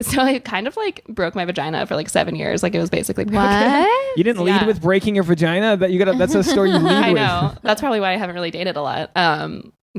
So I kind of like broke my vagina for like 7 years. Like it was basically broken. What? You didn't lead Yeah. with breaking your vagina? That's a story you lead I with. know. That's probably why I haven't really dated a lot.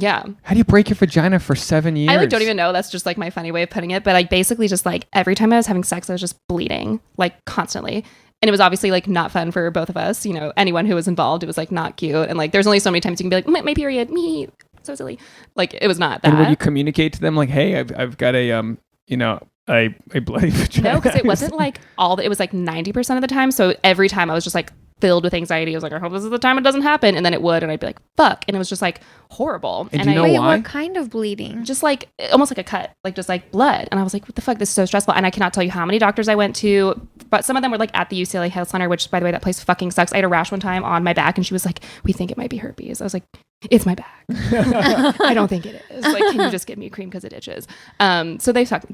Yeah. How do you break your vagina for 7 years? I like don't even know. That's just like my funny way of putting it. But I basically just like every time I was having sex, I was just bleeding like constantly. And it was obviously like not fun for both of us. You know, anyone who was involved, it was like not cute. And like there's only so many times you can be like, my period, me, so silly. Like it was not that. And would you communicate to them like, hey, I've got a a bloody vagina? No, because it wasn't like it was like 90% of the time. So every time I was just like filled with anxiety. I was like, I hope this is the time it doesn't happen. And then it would. And I'd be like, fuck. And it was just like horrible. And do you know Wait, why? what kind of bleeding? Just like almost like a cut, like just like blood. And I was like, what the fuck? This is so stressful. And I cannot tell you how many doctors I went to, but some of them were like at the UCLA Health Center, which by the way, that place fucking sucks. I had a rash one time on my back and she was like, we think it might be herpes. I was like, it's my back. I don't think it is. Like, can you just give me cream because it itches? So they suck.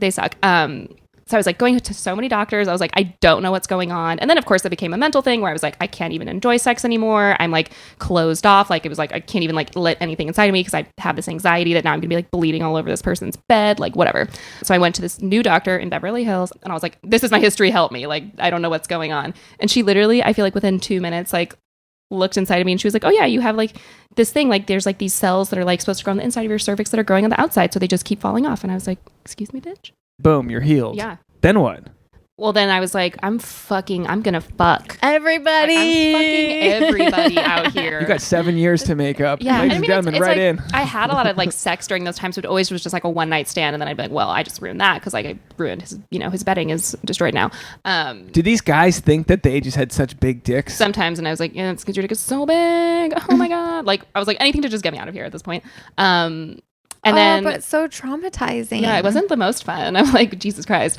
So I was like going to so many doctors. I was like, I don't know what's going on. And then of course it became a mental thing where I was like, I can't even enjoy sex anymore. I'm like closed off. Like it was like, I can't even like let anything inside of me because I have this anxiety that now I'm gonna be like bleeding all over this person's bed, like whatever. So I went to this new doctor in Beverly Hills and I was like, this is my history. Help me. Like, I don't know what's going on. And she literally, I feel like within 2 minutes, like looked inside of me and she was like, oh yeah, you have like this thing, like there's like these cells that are like supposed to grow on the inside of your cervix that are growing on the outside. So they just keep falling off. And I was like, excuse me, bitch. Boom, you're healed. Yeah. Then what? Well, then I was like, I'm gonna fuck. Everybody. I'm fucking everybody out here. You got 7 years to make up. Yeah, Ladies and gentlemen, right like, in. I had a lot of like sex during those times, but it always was just like a one night stand, and then I'd be like, well, I just ruined that because like I ruined his, his bedding is destroyed now. Do these guys think that they just had such big dicks? Sometimes, and I was like, yeah, it's because your dick is so big. Oh my god! Like I was like, anything to just get me out of here at this point. And then, but so traumatizing. yeah, it wasn't the most fun. I'm like, Jesus Christ.